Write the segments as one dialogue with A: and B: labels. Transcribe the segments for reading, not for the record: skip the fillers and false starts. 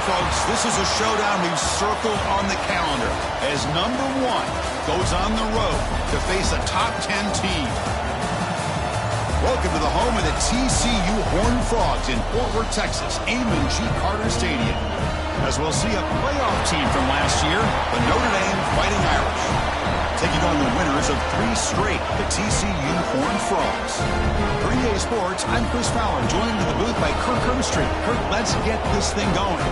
A: folks, this is a showdown we've circled on the calendar as number 1 goes on the road to face a top 10 team. Welcome to the home of the TCU Horned Frogs in Fort Worth, Texas, Amon G. Carter Stadium. As we'll see a playoff team from last year, the Notre Dame Fighting Irish, taking on the winners of 3 straight, the TCU Horned Frogs. For EA Sports, I'm Chris Fowler, joined in the booth by Kirk Herbstreit. Kirk, let's get this thing going.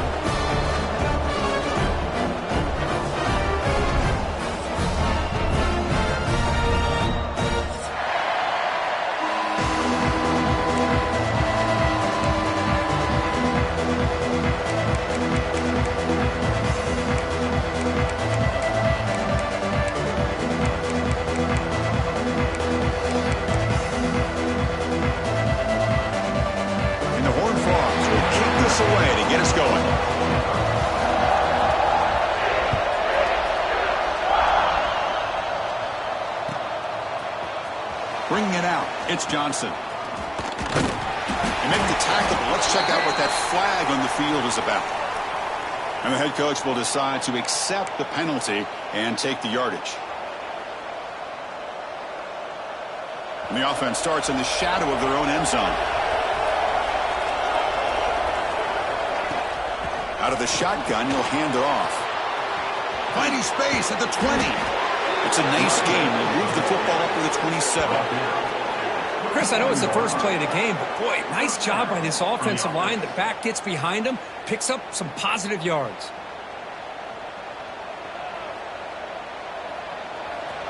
B: Away to get us going.
A: Bringing it out, it's Johnson. They make the tackle, but let's check out what that flag on the field is about. And the head coach will decide to accept the penalty and take the yardage. And the offense starts in the shadow of their own end zone. Out of the shotgun, he'll hand it off. Finding space at the 20. It's a nice game. They'll move the football up to the 27.
C: Chris, I know it's the first play of the game, but boy, nice job by this offensive line. The back gets behind him, picks up some positive yards.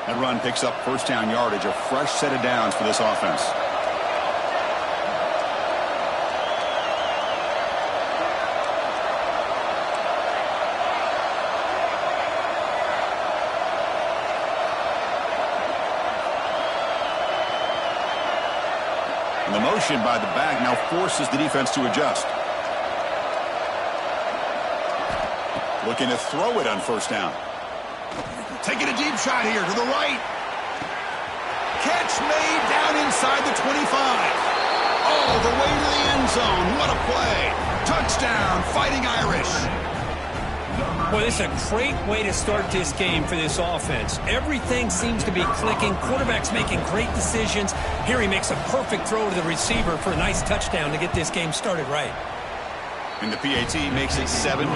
A: That run picks up first down yardage, a fresh set of downs for this offense. And the motion by the back now forces the defense to adjust. Looking to throw it on first down. Taking a deep shot here to the right. Catch made down inside the 25. All the way to the end zone. What a play. Touchdown, Fighting Irish.
C: Well, this is a great way to start this game for this offense. Everything seems to be clicking. Quarterback's making great decisions. Here he makes a perfect throw to the receiver for a nice touchdown to get this game started right.
A: And the PAT makes it 7-0.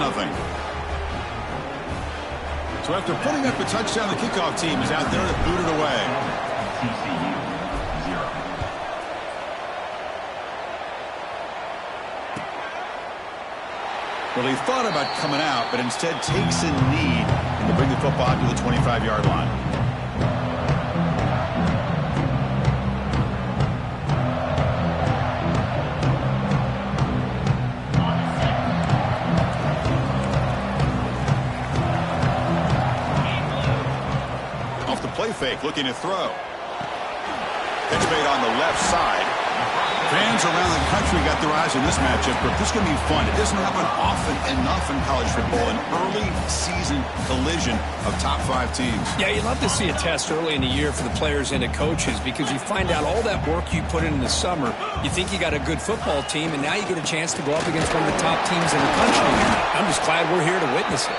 A: So after putting up a touchdown, the kickoff team is out there to boot it away. Well, he thought about coming out, but instead takes a knee to bring the football to the 25-yard line. Off the play fake, looking to throw. Catch made on the left side. Fans around the country got their eyes on this matchup, but this is going to be fun. It doesn't happen often enough in college football, an early season collision of top 5 teams.
C: Yeah, you'd love to see a test early in the year for the players and the coaches because you find out all that work you put in the summer. You think you got a good football team, and now you get a chance to go up against one of the top teams in the country. I'm just glad we're here to witness it.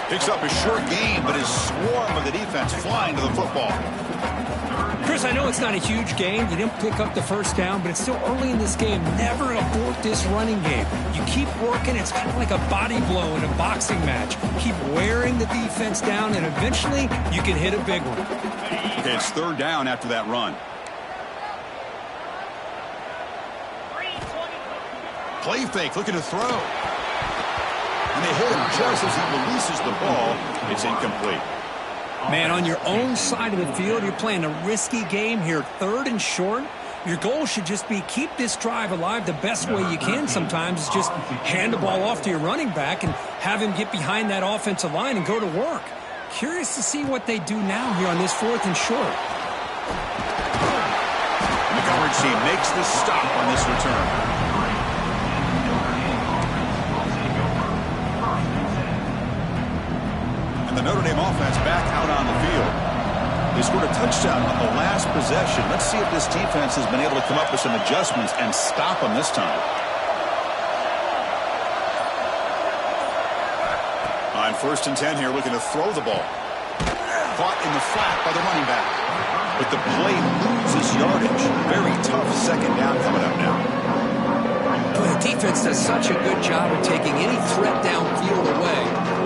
A: Picks up a short gain, but his swarm of the defense flying to the football.
C: Chris, I know it's not a huge game. You didn't pick up the first down, but it's still early in this game. Never abort this running game. You keep working. It's kind of like a body blow in a boxing match. Keep wearing the defense down, and eventually you can hit a big one.
A: Okay, it's third down after that run. Play fake, looking to throw. And they hit him just as he releases the ball. It's incomplete.
C: Man, on your own side of the field, you're playing a risky game here, 3rd and short. Your goal should just be keep this drive alive the best way you can sometimes is just hand the ball off to your running back and have him get behind that offensive line and go to work. Curious to see what they do now here on this 4th and short.
A: And the coverage team makes the stop on this return. The Notre Dame offense back out on the field. They scored a touchdown on the last possession. Let's see if this defense has been able to come up with some adjustments and stop them this time. First and 10 here, looking to throw the ball. Caught in the flat by the running back. But the play loses yardage. Very tough second down coming up now.
C: Boy, the defense does such a good job of taking any threat downfield away.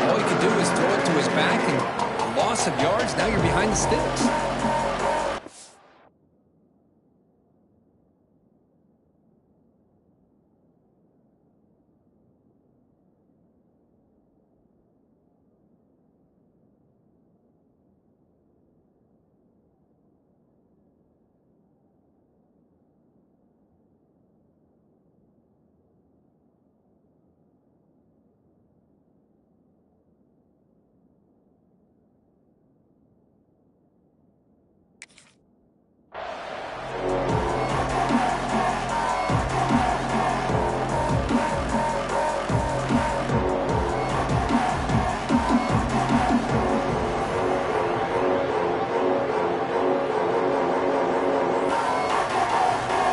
C: All you can do is throw it to his back, and a loss of yards, now you're behind the sticks.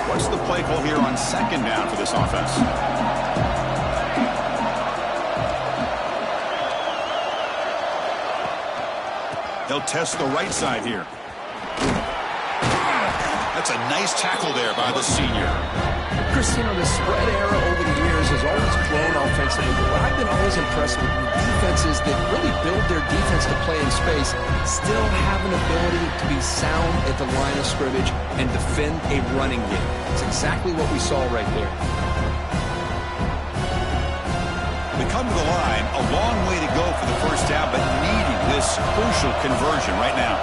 A: What's the play call here on second down for this offense? They'll test the right side here. That's a nice tackle there by the senior.
C: Chris, you know, the spread era over the years has always grown offensively, but I've been always impressed with the defenses that really build their defense to play in space, still have an ability to be sound at the line of scrimmage and defend a running game. It's exactly what we saw right there.
A: They come to the line, a long way to go for the first down, but needing this crucial conversion right now.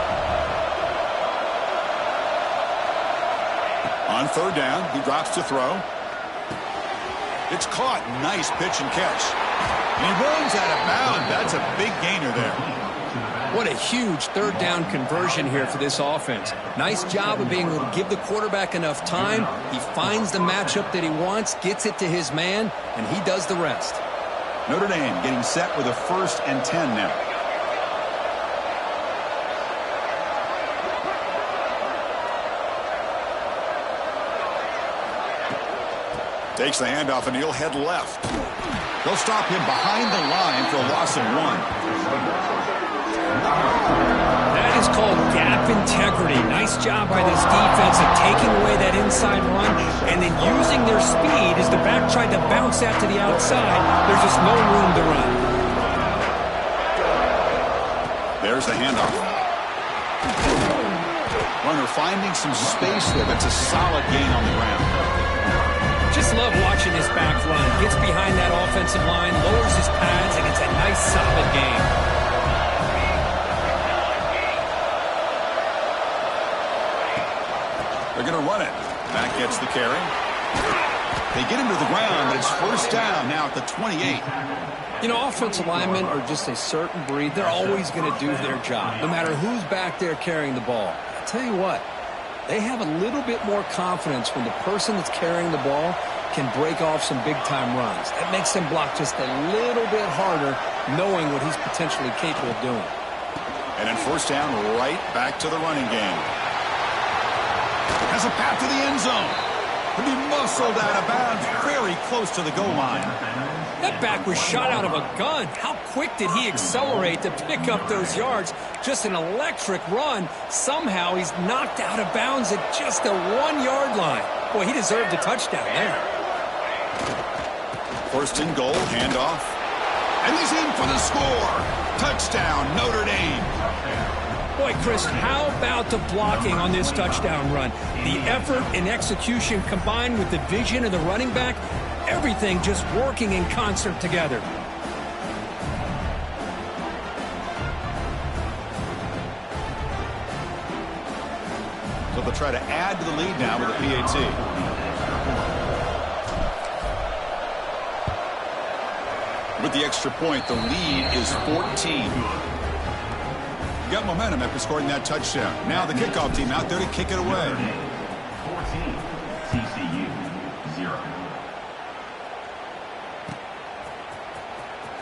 A: On third down, he drops to throw. It's caught. Nice pitch and catch. And he runs out of bounds. That's a big gainer there.
C: What a huge third down conversion here for this offense. Nice job of being able to give the quarterback enough time. He finds the matchup that he wants, gets it to his man, and he does the rest.
A: Notre Dame getting set with a 1st and 10 now. Takes the handoff and he'll head left. They'll stop him behind the line for a loss of 1.
C: That is called gap integrity. Nice job by this defense of taking away that inside run and then using their speed as the back tried to bounce that to the outside. There's just no room to run.
A: There's the handoff. Runner finding some space there. That's a solid gain on the ground.
C: Just love watching this back run. Gets behind that offensive line, lowers his pads, and it's a nice, solid game.
A: They're going to run it. Back gets the carry. They get him to the ground, but it's first down now at the 28.
C: You know, offensive linemen are just a certain breed. They're always going to do their job, no matter who's back there carrying the ball. I tell you what, they have a little bit more confidence when the person that's carrying the ball can break off some big-time runs. That makes them block just a little bit harder, knowing what he's potentially capable of doing.
A: And then first down, right back to the running game. Has a path to the end zone. But he muscled out of bounds very close to the goal line.
C: That back was shot out of a gun. How quick did he accelerate to pick up those yards? Just an electric run. Somehow he's knocked out of bounds at just the 1-yard line. Boy, he deserved a touchdown there.
A: First and goal, handoff. And he's in for the score. Touchdown, Notre Dame.
C: Boy, Chris, how about the blocking on this touchdown run? The effort and execution combined with the vision of the running back, everything just working in concert together.
A: So they'll try to add to the lead now with a PAT. With the extra point, the lead is 14. Got momentum after scoring that touchdown. Now the kickoff team out there to kick it away.
B: 14, TCU 0.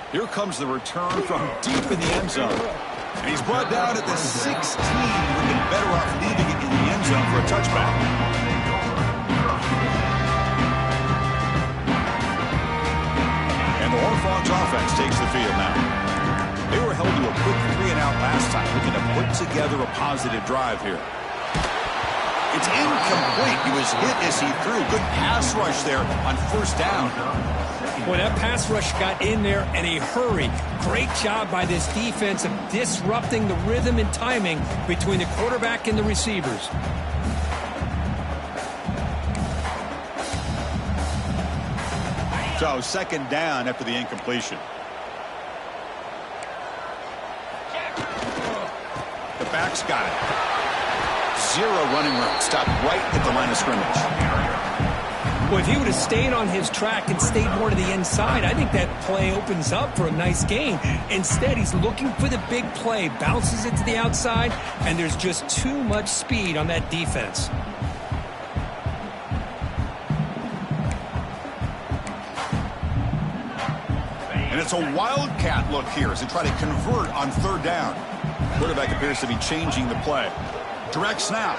A: Here comes the return from deep in the end zone. And he's brought down at the 16. Would have been better off leaving it in the end zone for a touchback. And the Horned Frogs offense takes the field now. They together a positive drive here. It's incomplete. He was hit as he threw. Good pass rush there on first down.
C: Boy, that pass rush got in there in a hurry. Great job by this defense of disrupting the rhythm and timing between the quarterback and the receivers.
A: So, second down after the incompletion. The back's got it. Zero running room. Stopped right at the line of scrimmage.
C: Well, if he would have stayed on his track and stayed more to the inside, I think that play opens up for a nice gain. Instead, he's looking for the big play, bounces it to the outside, and there's just too much speed on that defense.
A: And it's a wildcat look here as they try to convert on third down. Quarterback appears to be changing the play. Direct snap.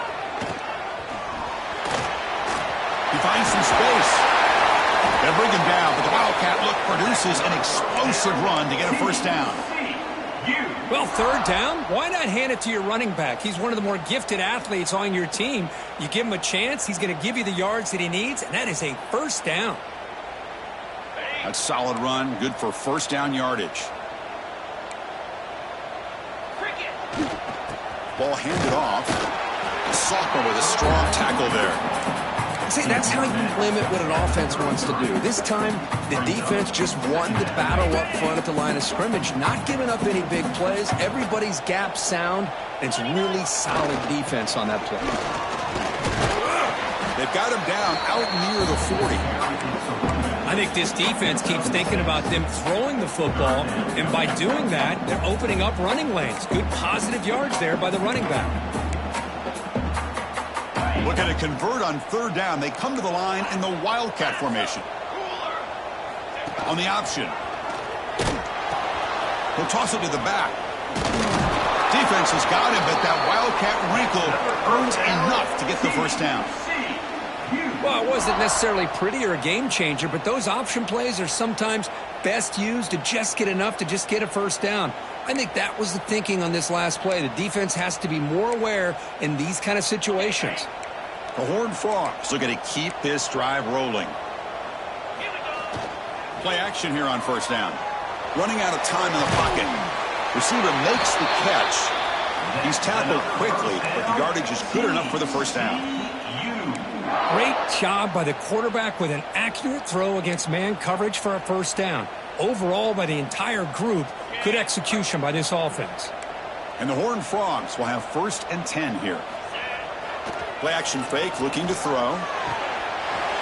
A: He finds some space. They bring him down, but the wildcat look produces an explosive run to get a first down.
C: Well, third down, why not hand it to your running back? He's one of the more gifted athletes on your team. You give him a chance, he's going to give you the yards that he needs, and that is a first down.
A: A solid run, good for first down yardage. Ball handed off. The sophomore with a strong tackle there.
D: See, that's how you limit what an offense wants to do. This time, the defense just won the battle up front at the line of scrimmage, not giving up any big plays. Everybody's gap sound. It's really solid defense on that play.
A: They've got him down out near the 40.
C: I think this defense keeps thinking about them throwing the football, and by doing that, they're opening up running lanes. Good positive yards there by the running back.
A: Looking to convert on third down. They come to the line in the wildcat formation. On the option. He'll toss it to the back. Defense has got him, but that wildcat wrinkle earns enough to get the first down.
C: Well, it wasn't necessarily pretty or a game changer, but those option plays are sometimes best used to just get enough to just get a first down. I think that was the thinking on this last play. The defense has to be more aware in these kind of situations.
A: The Horned Frogs looking to keep this drive rolling. Play action here on first down. Running out of time in the pocket. Receiver makes the catch. He's tackled quickly, but the yardage is good enough for the first down.
C: Great job by the quarterback with an accurate throw against man coverage for a first down. Overall, by the entire group, good execution by this offense.
A: And the Horned Frogs will have 1st and 10 here. Play action fake, looking to throw.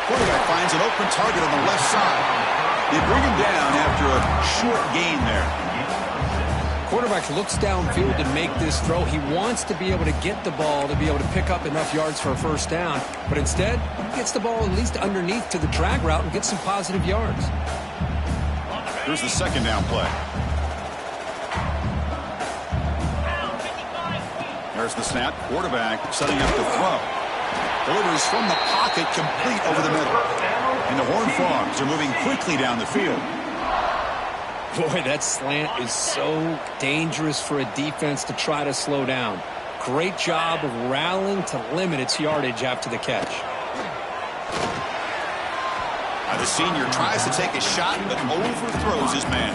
A: Quarterback finds an open target on the left side. They bring him down after a short gain there.
C: Quarterback looks downfield to make this throw. He wants to be able to get the ball to be able to pick up enough yards for a first down, but instead he gets the ball at least underneath to the drag route and gets some positive yards.
A: Here's the second down play. There's the snap. Quarterback setting up the throw. Delivers from the pocket, complete over the middle. And the Horned Frogs are moving quickly down the field.
C: Boy, that slant is so dangerous for a defense to try to slow down. Great job of rallying to limit its yardage after the catch.
A: The senior tries to take a shot, but overthrows his man.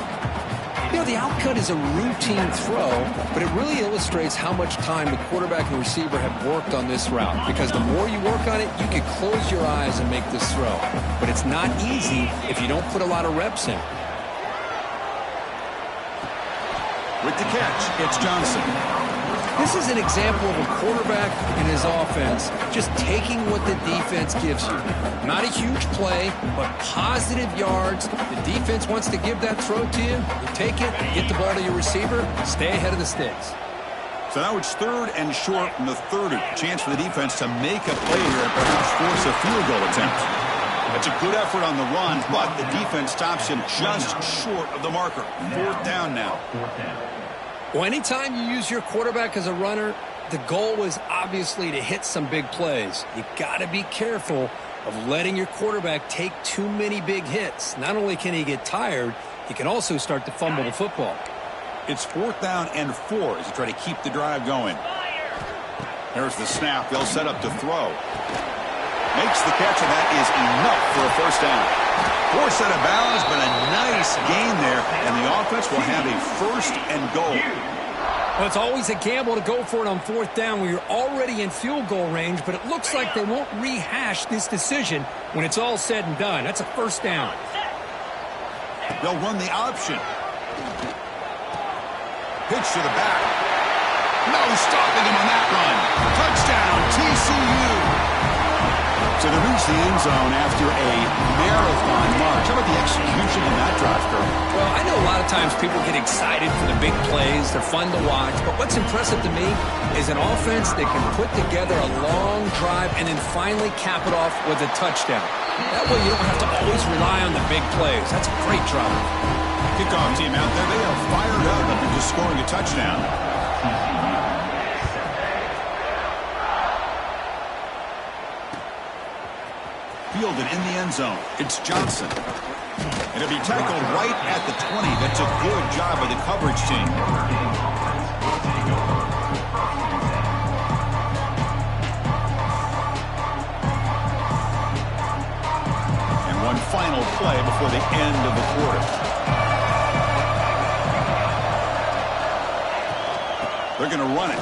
D: You know, the outcut is a routine throw, but it really illustrates how much time the quarterback and receiver have worked on this route. Because the more you work on it, you can close your eyes and make this throw. But it's not easy if you don't put a lot of reps in.
A: With the catch, it's Johnson.
D: This is an example of a quarterback and his offense just taking what the defense gives you. Not a huge play, but positive yards. The defense wants to give that throw to you. You take it, get the ball to your receiver, stay ahead of the sticks.
A: So now it's 3rd and short from the 30. Chance for the defense to make a play here and perhaps force a field goal attempt. That's a good effort on the run, but the defense stops him just short of the marker. 4th down now.
C: Well, anytime you use your quarterback as a runner, the goal is obviously to hit some big plays. You got to be careful of letting your quarterback take too many big hits. Not only can he get tired, he can also start to fumble the football.
A: It's 4th down and 4 as you try to keep the drive going. There's the snap. They'll set up to throw. Makes the catch, and that is enough for a first down. Poor set of balance, but a nice gain there, and the offense will have a first and goal.
C: Well, it's always a gamble to go for it on fourth down when you're already in field goal range, but it looks like they won't rehash this decision when it's all said and done. That's a first down.
A: They'll run the option. Pitch to the back. No stopping him on that run. Touchdown, TCU. So they reach the end zone after a marathon march. How about the execution in that drive, Kirk?
C: Well, I know a lot of times people get excited for the big plays. They're fun to watch. But what's impressive to me is an offense that can put together a long drive and then finally cap it off with a touchdown. That way you don't have to always rely on the big plays. That's a great drive.
A: Kickoff team out there. They are fired up after just scoring a touchdown. Fielded in the end zone. It's Johnson. It'll be tackled right at the 20. That's a good job by the coverage team. And one final play before the end of the quarter. They're going to run it.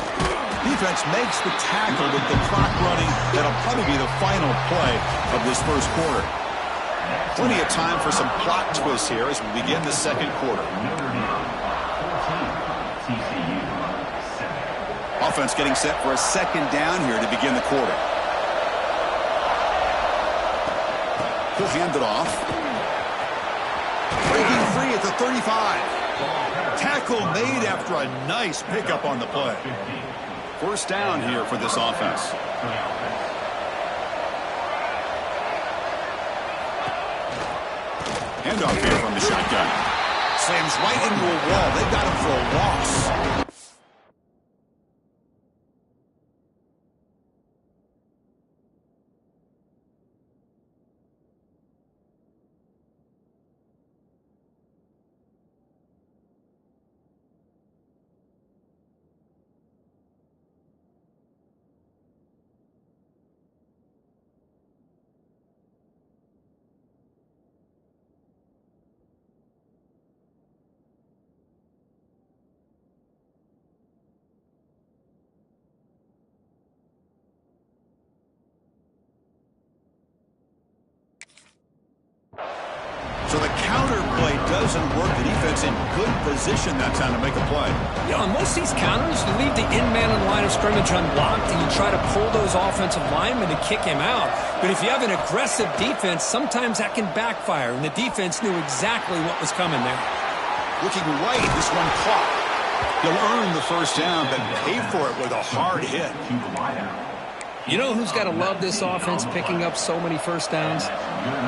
A: Defense makes the tackle with the clock running. That'll probably be the final play of this first quarter. Plenty of time for some plot twists here as we begin the second quarter. Offense getting set for a second down here to begin the quarter. He'll hand it off. Breaking free at the 35. Tackle made after a nice pickup on the play. First down here for this offense. Handoff here from the shotgun. Slams right into a wall. They got him for a loss. So the counter play doesn't work. The defense in good position that time to make a play.
C: Yeah, on most of these counters, you leave the in-man in the line of scrimmage unblocked and you try to pull those offensive linemen to kick him out. But if you have an aggressive defense, sometimes that can backfire, and the defense knew exactly what was coming there.
A: Looking right, this one caught. He'll earn the first down, but pay for it with a hard hit.
C: You know who's got to love this offense picking up so many first downs?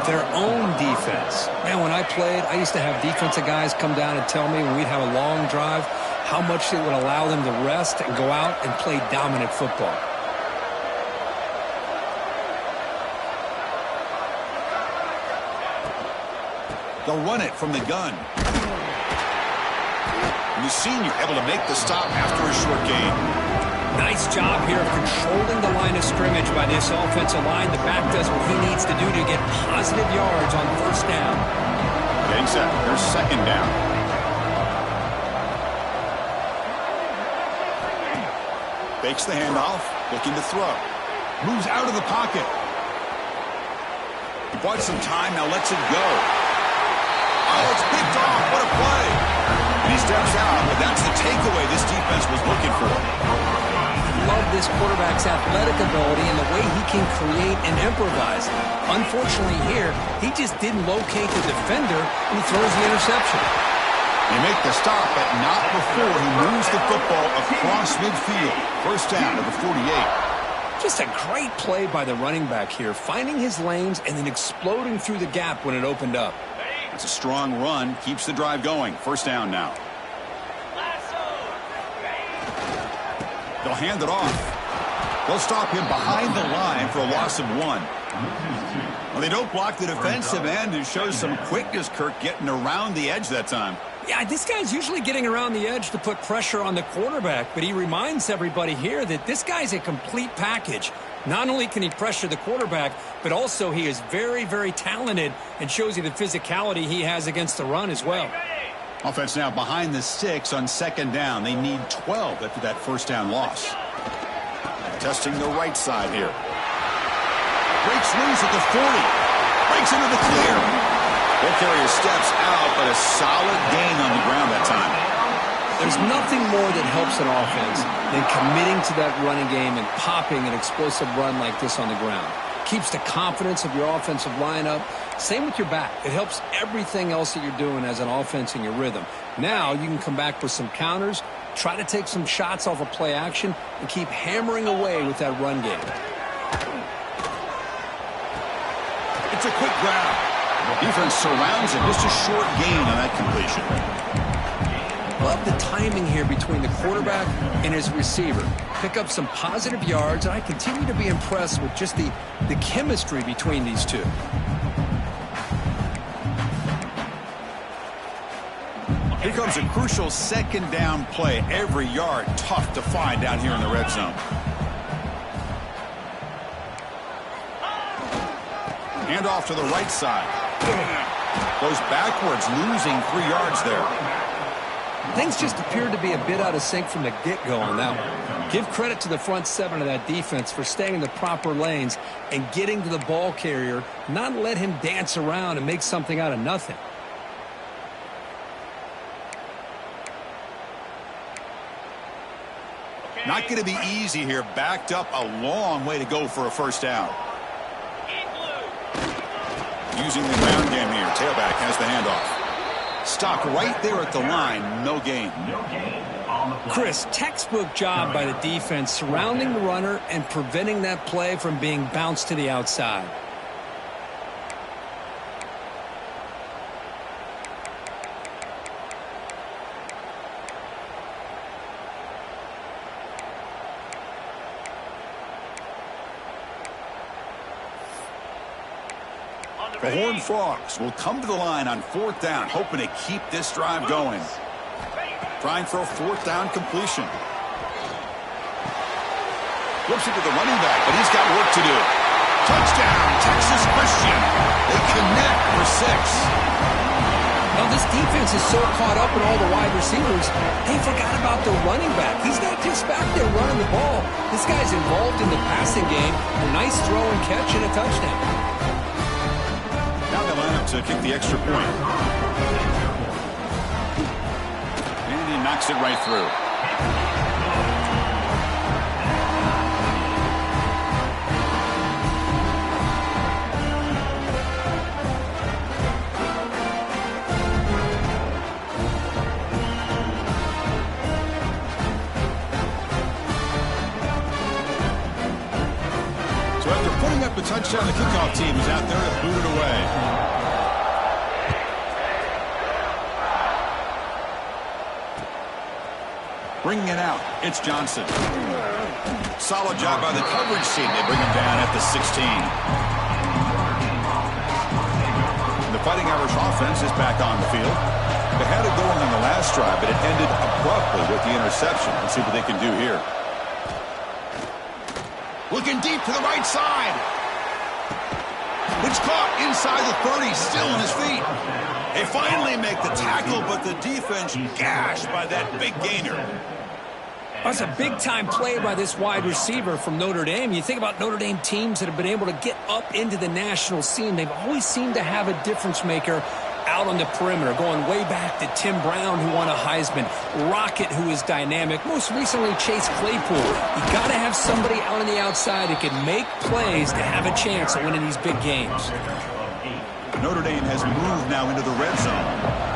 C: Their own defense. Man, when I played, I used to have defensive guys come down and tell me when we'd have a long drive how much it would allow them to rest and go out and play dominant football.
A: They'll run it from the gun. And the senior able to make the stop after a short gain.
C: Nice job here of controlling the line of scrimmage by this offensive line. The back does what he needs to do to get positive yards on first down.
A: Getting set. There's second down. Fakes the handoff. Looking to throw. Moves out of the pocket. He bought some time. Now lets it go. Oh, it's picked off. What a play. And he steps out, but that's the takeaway this defense was looking for.
C: Love this quarterback's athletic ability and the way he can create and improvise. Unfortunately here, he just didn't locate the defender and he throws the interception.
A: They make the stop, but not before he moves the football across midfield. First down to the 48.
C: Just a great play by the running back here, finding his lanes and then exploding through the gap when it opened up.
A: It's a strong run, keeps the drive going. First down now. They'll hand it off. They'll stop him behind the line for a loss of 1. Well, they don't block the defensive end and shows some quickness, Kirk, getting around the edge that time.
C: Yeah, this guy's usually getting around the edge to put pressure on the quarterback, but he reminds everybody here that this guy's a complete package. Not only can he pressure the quarterback, but also he is very, very talented and shows you the physicality he has against the run as well.
A: Offense now behind the 6 on second down. They need 12 after that first down loss. Testing the right side here. Breaks loose at the 40. Breaks into the clear. Ball carrier steps out, but a solid gain on the ground that time.
C: There's nothing more that helps an offense than committing to that running game and popping an explosive run like this on the ground. Keeps the confidence of your offensive lineup. Same with your back. It helps everything else that you're doing as an offense in your rhythm. Now you can come back with some counters, try to take some shots off of play action, and keep hammering away with that run game.
A: It's a quick grab. Defense surrounds him. Just a short gain on that completion.
C: Love the timing here between the quarterback and his receiver. Pick up some positive yards, and I continue to be impressed with just the chemistry between these two.
A: Here comes a crucial second down play. Every yard tough to find down here in the red zone. Hand off to the right side. Goes backwards, losing 3 yards there.
C: Things just appeared to be a bit out of sync from the get-go on that one. Give credit to the front 7 of that defense for staying in the proper lanes and getting to the ball carrier, not let him dance around and make something out of nothing.
A: Not going to be easy here. Backed up a long way to go for a first down. Using the ground game here. Tailback has the handoff. Stopped right there at the line. No gain.
C: Chris, textbook job by the defense surrounding the runner and preventing that play from being bounced to the outside.
A: The Horned Frogs will come to the line on 4th down, hoping to keep this drive going. Trying for a 4th down completion. Flips it to the running back, but he's got work to do. Touchdown, Texas Christian. They connect for 6.
C: Now, this defense is so caught up in all the wide receivers, they forgot about the running back. He's not just back there running the ball. This guy's involved in the passing game. A nice throw and catch and a touchdown.
A: Now they line up to kick the extra point. And he knocks it right through. So after putting up a touchdown, the kickoff team is out there to boot it away. Bringing it out, it's Johnson. Solid job by the coverage team. They bring him down at the 16. The Fighting Irish offense is back on the field. They had it going on the last drive, but it ended abruptly with the interception. Let's see what they can do here. Looking deep to the right side. It's caught inside the 30, still on his feet. They finally make the tackle, but the defense gashed by that big gainer.
C: That's a big-time play by this wide receiver from Notre Dame. You think about Notre Dame teams that have been able to get up into the national scene. They've always seemed to have a difference maker out on the perimeter, going way back to Tim Brown, who won a Heisman, Rocket, who is dynamic, most recently Chase Claypool. You got to have somebody out on the outside who can make plays to have a chance of winning these big games.
A: Notre Dame has moved now into the red zone.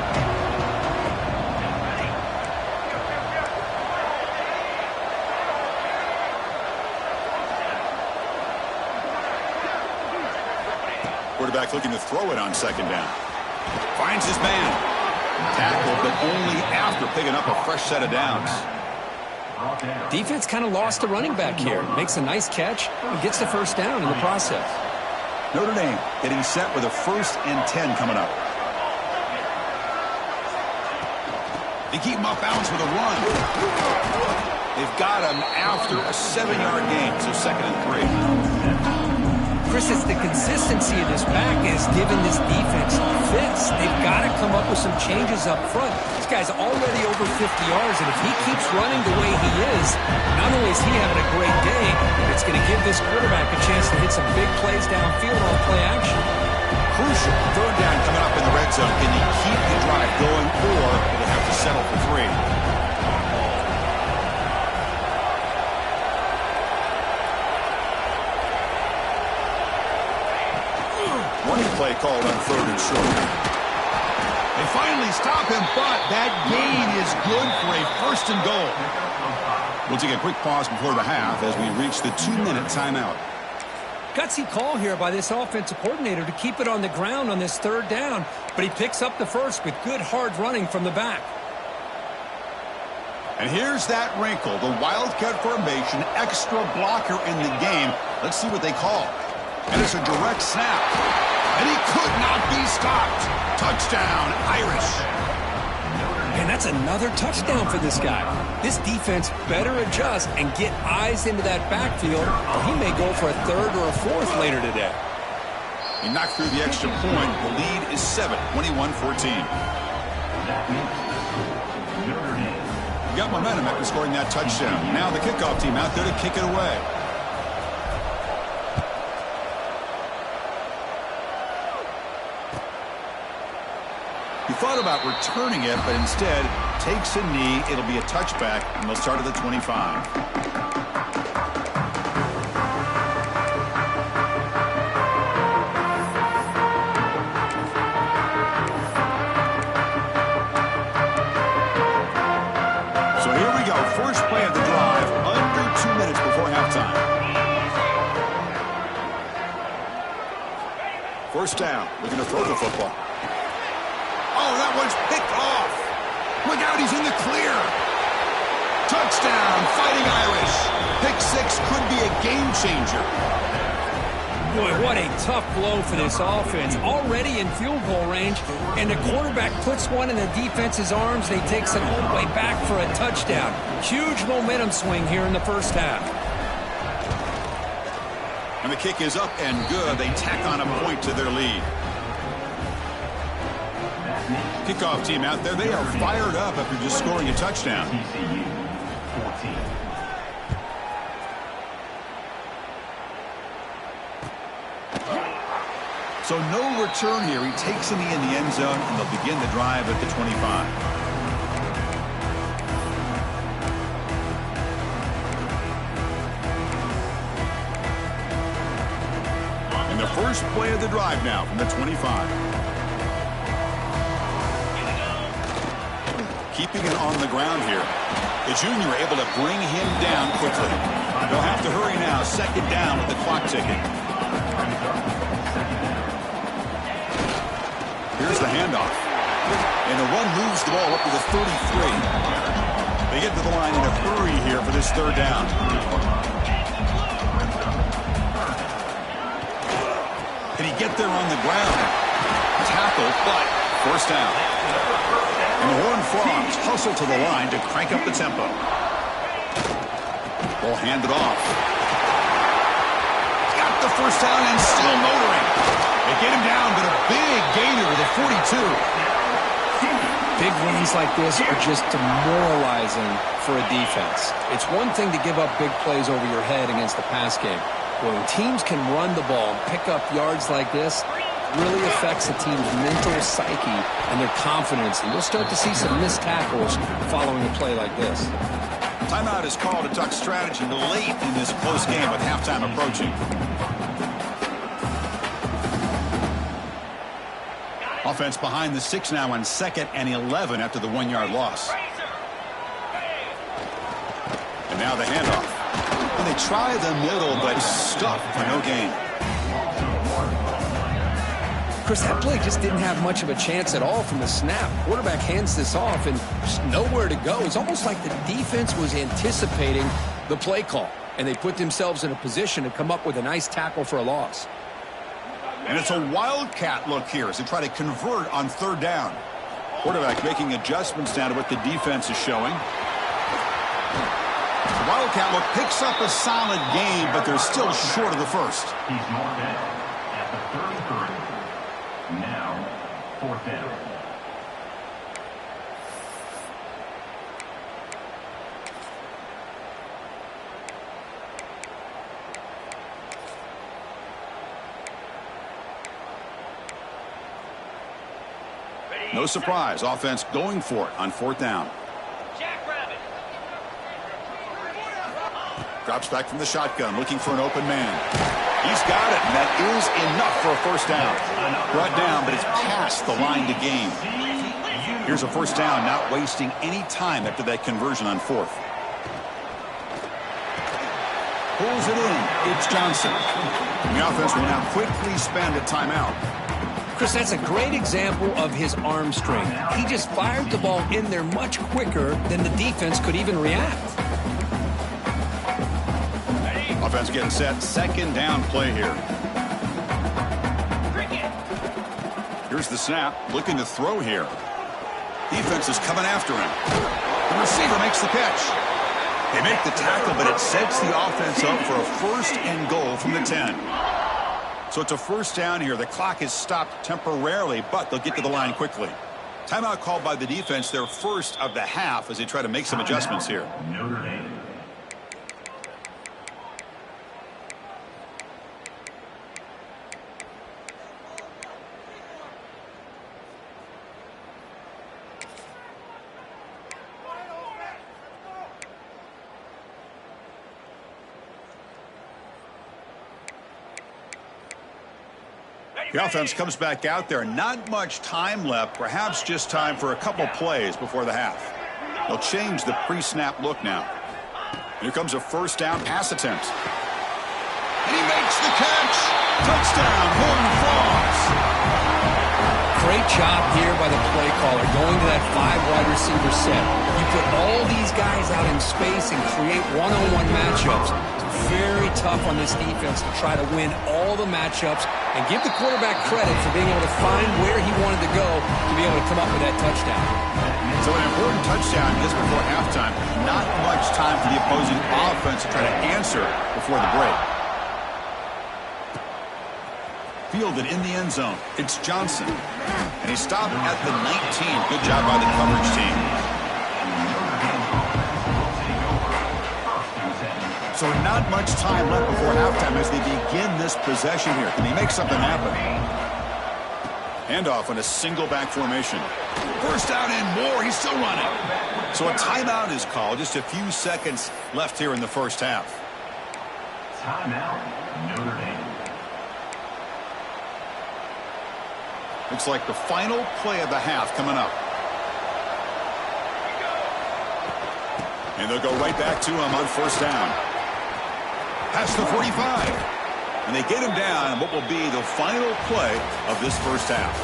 A: Quarterback looking to throw it on second down. Finds his man. Tackled, but only after picking up a fresh set of downs.
C: Defense kind of lost the running back here. Makes a nice catch and gets the first down in the process.
A: Notre Dame getting set with a 1st and 10 coming up. They keep him off balance with a run. They've got him after a 7-yard gain, so 2nd and 3.
C: Chris, it's the consistency of this back is giving this defense fits. They've got to come up with some changes up front. This guy's already over 50 yards, and if he keeps running the way he is, not only is he having a great day, it's going to give this quarterback a chance to hit some big plays downfield on play action.
A: Crucial 3rd down coming up in the red zone. Can you keep the drive going, or will they have to settle for 3? Running play called on 3rd and short. They finally stop him, but that gain is good for a 1st and goal. We'll take a quick pause before the half as we reach the 2-minute timeout.
C: Gutsy call here by this offensive coordinator to keep it on the ground on this 3rd down, but he picks up the first with good hard running from the back.
A: And here's that wrinkle, the Wildcat formation, extra blocker in the game. Let's see what they call. And it's a direct snap. And he could not be stopped. Touchdown, Irish.
C: And that's another touchdown for this guy. This defense better adjust and get eyes into that backfield, or he may go for a 3rd or a 4th later today.
A: He knocked through the extra point. The lead is 7, 21-14. Got momentum after scoring that touchdown. Now the kickoff team out there to kick it away. He thought about returning it, but instead takes a knee. It'll be a touchback, and they'll start at the 25. So here we go. First play of the drive, under 2 minutes before halftime. First down. We're going to throw the football. Oh, that one's picked off. Look out, he's in the clear. Touchdown, Fighting Irish. Pick 6 could be a game changer.
C: Boy, what a tough blow for this offense. Already in field goal range, and the quarterback puts one in the defense's arms. They takes it all the way back for a touchdown. Huge momentum swing here in the first half.
A: And the kick is up and good. They tack on a point to their lead. Kickoff team out there, they are fired up after just scoring a touchdown. So no return here. He takes a knee in the end zone, and they'll begin the drive at the 25. And the first play of the drive now from the 25. Keeping it on the ground here. The junior able to bring him down quickly. They'll have to hurry now. 2nd down with the clock ticking. Here's the handoff. And the run moves the ball up to the 33. They get to the line in a hurry here for this 3rd down. Can he get there on the ground? Tackle, but 1st down. And the Horned Frogs hustle to the line to crank up the tempo. Ball handed off. Got the 1st down and still motoring. They get him down, but a big gainer to the 42.
C: Big runs like this are just demoralizing for a defense. It's one thing to give up big plays over your head against the pass game. But when teams can run the ball and pick up yards like this, really affects the team's mental psyche and their confidence. And you'll start to see some missed tackles following a play like this.
A: Timeout is called to Duck strategy late in this close game with halftime approaching. Offense behind the 6 now on 2nd and 11 after the 1-yard loss. And now the handoff. And they try the middle, but stuffed for no gain.
C: Chris, that play just didn't have much of a chance at all from the snap. Quarterback hands this off and just nowhere to go. It's almost like the defense was anticipating the play call, and they put themselves in a position to come up with a nice tackle for a loss.
A: And it's a Wildcat look here as they try to convert on 3rd down. Quarterback making adjustments now to what the defense is showing. The Wildcat look picks up a solid game, but they're still short of the first.
B: He's marked down at the 33. Now, 4th down.
A: No surprise, offense going for it on 4th down. Drops back from the shotgun, looking for an open man. He's got it, and that is enough for a first down. Brought down, but it's past the line to gain. Here's a first down, not wasting any time after that conversion on 4th. Pulls it in. It's Johnson. The offense will now quickly spend a timeout.
C: Chris, that's a great example of his arm strength. He just fired the ball in there much quicker than the defense could even react.
A: Offense getting set. 2nd down play here. Here's the snap. Looking to throw here. Defense is coming after him. The receiver makes the catch. They make the tackle, but it sets the offense up for a 1st and goal from the 10. So it's a first down here. The clock is stopped temporarily, but they'll get to the line quickly. Timeout called by the defense, their first of the half, as they try to make some adjustments here.
B: Notre Dame.
A: The offense comes back out there. Not much time left. Perhaps just time for a couple plays before the half. They'll change the pre-snap look now. Here comes a first down pass attempt. And he makes the catch. Touchdown, Horned Frogs.
C: Great job here by the play caller, going to that 5 wide receiver set. You put all these guys out in space and create one-on-one matchups. It's very tough on this defense to try to win all the matchups and give the quarterback credit for being able to find where he wanted to go to be able to come up with that touchdown.
A: So an important touchdown just before halftime. Not much time for the opposing offense to try to answer before the break. Fielded in the end zone. It's Johnson. And he stopped at the 19. Good job by the coverage team. So not much time left before halftime as they begin this possession here. Can he make something happen? Handoff in a single back formation. First down and more. He's still running. So a timeout is called. Just a few seconds left here in the first half.
B: Timeout, Notre Dame.
A: Looks like the final play of the half coming up. And they'll go right back to him on first down. Past the 45. And they get him down in what will be the final play of this first half.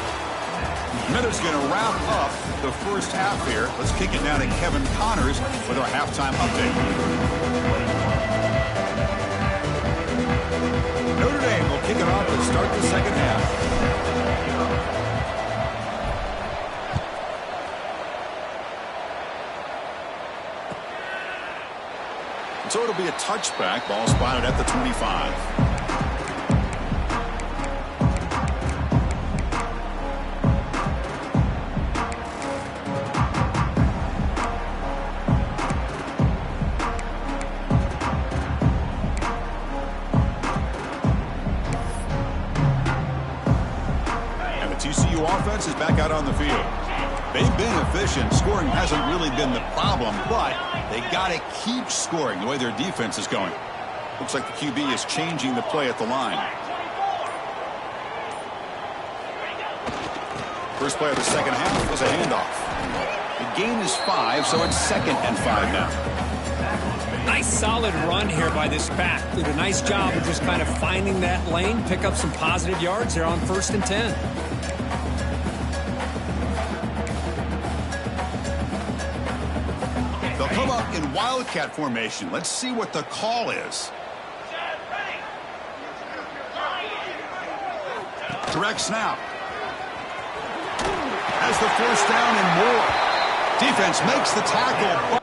A: Miller's going to wrap up the first half here. Let's kick it down to Kevin Connors with our halftime update. Notre Dame will kick it off to start the second half. So it'll be a touchback. Ball spotted at the 25. And the TCU offense is back out on the field. They've been efficient. Scoring hasn't really been the problem, but they got to keep scoring the way their defense is going. Looks like the QB is changing the play at the line. First play of the second half was a handoff. The gain is 5, so it's 2nd and 5 now.
C: Nice solid run here by this back. Did a nice job of just kind of finding that lane, pick up some positive yards there on 1st and 10.
A: They'll come up in Wildcat formation. Let's see what the call is. Direct snap. has the first down and more. Defense makes the tackle.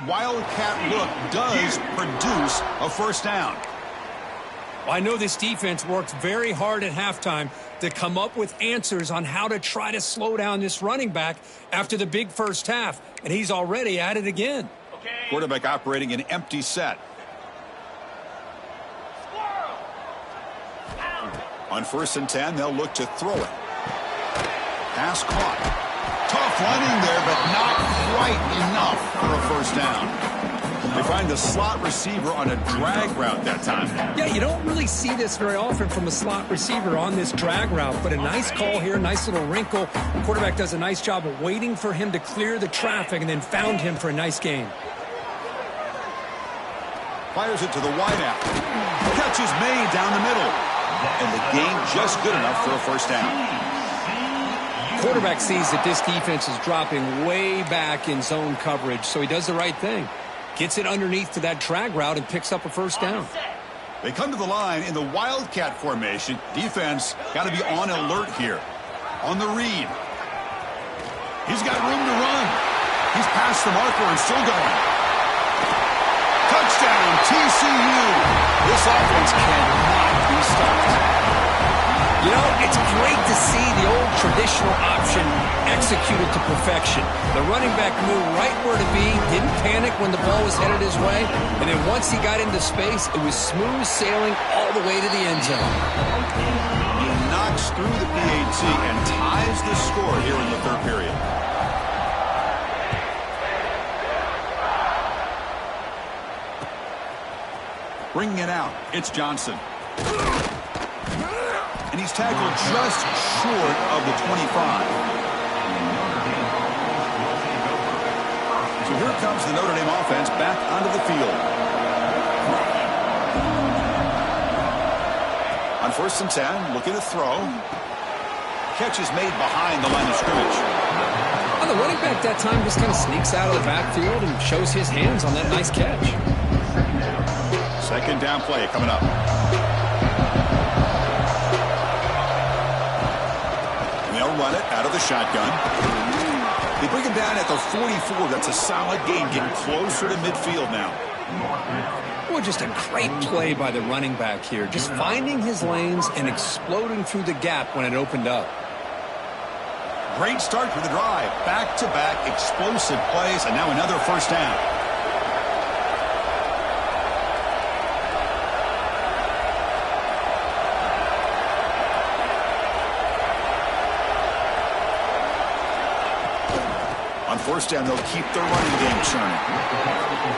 A: Wildcat look does produce a first down.
C: Well, I know this defense worked very hard at halftime to come up with answers on how to try to slow down this running back after the big first half, and he's already at it again.
A: Quarterback operating an empty set. On 1st and 10, they'll look to throw it. Pass caught. Tough running there, but not quite enough for a first down. They find the slot receiver on a drag route that time.
C: Yeah, you don't really see this very often from a slot receiver on this drag route, but a nice call here, nice little wrinkle. The quarterback does a nice job of waiting for him to clear the traffic and then found him for a nice gain.
A: Fires it to the wideout. Catch is made down the middle. And the gain just good enough for a first down.
C: Quarterback sees that this defense is dropping way back in zone coverage, so he does the right thing. Gets it underneath to that drag route and picks up a first down.
A: They come to the line in the Wildcat formation. Defense got to be on alert here. On the read. He's got room to run. He's past the marker and still going. Touchdown, TCU. This offense cannot be stopped.
C: You know, it's great to see the old traditional option executed to perfection. The running back knew right where to be, didn't panic when the ball was headed his way, and then once he got into space, it was smooth sailing all the way to the end zone.
A: He knocks through the PAT and ties the score here in the third period. Bringing it out, it's Johnson. And he's tackled just short of the 25. So here comes the Notre Dame offense back onto the field. On 1st and 10, looking to throw. Catch is made behind the line of scrimmage.
C: Well, the running back that time just kind of sneaks out of the backfield and shows his hands on that nice catch.
A: Second down play coming up. They'll run it out of the shotgun. They bring him down at the 44. That's a solid gain, getting closer to midfield now.
C: Well, just a great play by the running back here. Just finding his lanes and exploding through the gap when it opened up.
A: Great start for the drive. Back-to-back explosive plays, and now another first down. On first down, they'll keep their running game churning.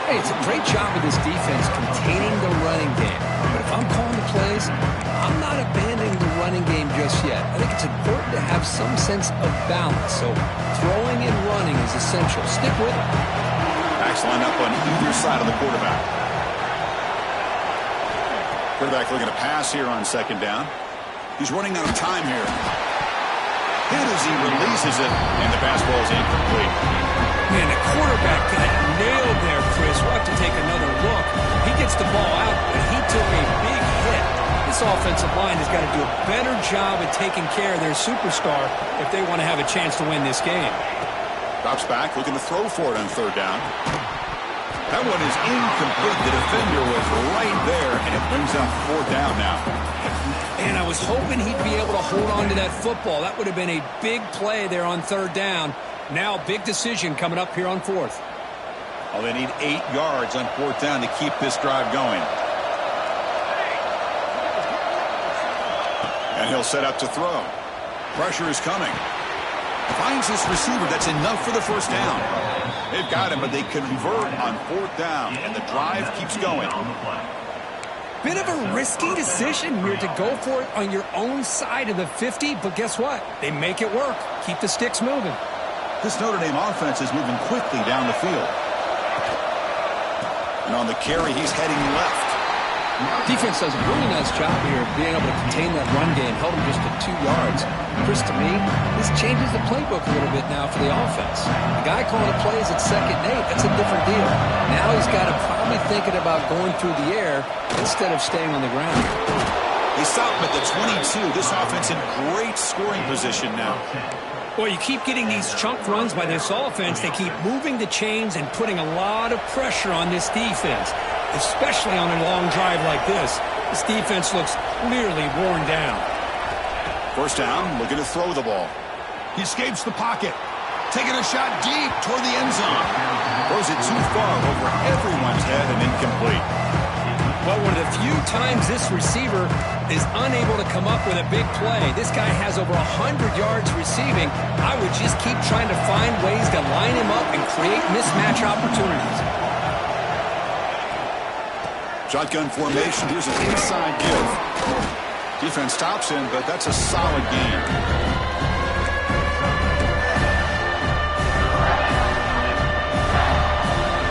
C: Hey, it's a great job of this defense containing the running game. But if I'm calling the plays, I'm not abandoning the running game just yet. I think it's important to have some sense of balance. So throwing and running is essential. Stick with it.
A: Backs line up on either side of the quarterback. Quarterback looking to pass here on second down. He's running out of time here. Hit as he releases it, and the pass ball is incomplete.
C: Man, the quarterback got nailed there, Chris. We'll have to take another look. He gets the ball out, but he took a big hit. This offensive line has got to do a better job at taking care of their superstar if they want to have a chance to win this game.
A: Drops back, looking to throw for it on third down. That one is incomplete. The defender was right there, and it brings up fourth down now.
C: And I was hoping he'd be able to hold on to that football. That would have been a big play there on third down. Now, big decision coming up here on fourth.
A: Well, they need 8 yards on fourth down to keep this drive going. And he'll set up to throw. Pressure is coming. Finds this receiver. That's enough for the first down. They've got him, but they convert on fourth down, and the drive keeps going.
C: Bit of a risky decision here to go for it on your own side of the 50, but guess what? They make it work. Keep the sticks moving.
A: This Notre Dame offense is moving quickly down the field. And on the carry, he's heading left.
C: Defense does a really nice job here of being able to contain that run game. Held him just to 2 yards. Chris, to me, this changes the playbook a little bit now for the offense. The guy calling the plays at 2nd and 8, that's a different deal. Now he's got to probably thinking about going through the air instead of staying on the ground.
A: They stop him at the 22. This offense in great scoring position now.
C: Well, you keep getting these chunk runs by this offense. They keep moving the chains and putting a lot of pressure on this defense, especially on a long drive like this. This defense looks clearly worn down.
A: First down, looking to throw the ball. He escapes the pocket, taking a shot deep toward the end zone. Throws it too far over everyone's head and incomplete.
C: Well, one of the few times this receiver is unable to come up with a big play. This guy has over 100 yards receiving. I would just keep trying to find ways to line him up and create mismatch opportunities.
A: Shotgun formation. Here's an inside give. Defense stops him, but that's a solid gain.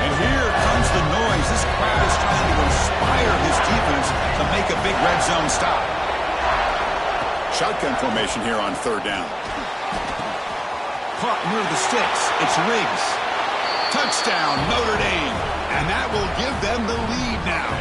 A: And here comes the noise. This crowd is trying to inspire his defense to make a big red zone stop. Shotgun formation here on third down. Caught near the sticks. It's Riggs. Touchdown, Notre Dame. And that will give them the lead now.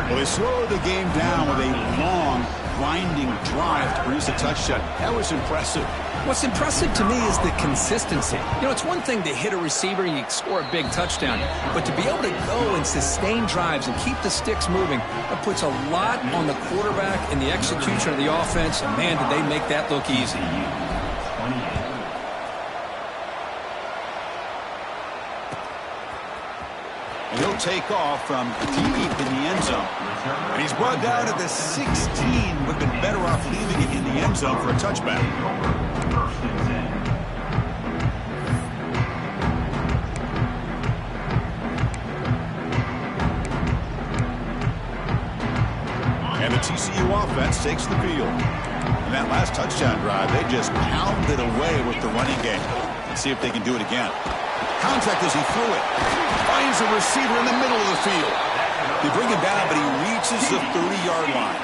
A: Well, they slowed the game down with a long, grinding drive to produce a touchdown. That was impressive.
C: What's impressive to me is the consistency. You know, it's one thing to hit a receiver and you score a big touchdown, but to be able to go and sustain drives and keep the sticks moving, that puts a lot on the quarterback and the execution of the offense, and man, did they make that look easy.
A: And he'll take off from deep in the end zone. And he's brought down at the 16. Would have been better off leaving it in the end zone for a touchback. And the TCU offense takes the field. In that last touchdown drive, they just pounded away with the running game. Let's see if they can do it again. Contact as he threw it. Finds a receiver in the middle of the field. They bring him down, but he reaches the 30-yard line.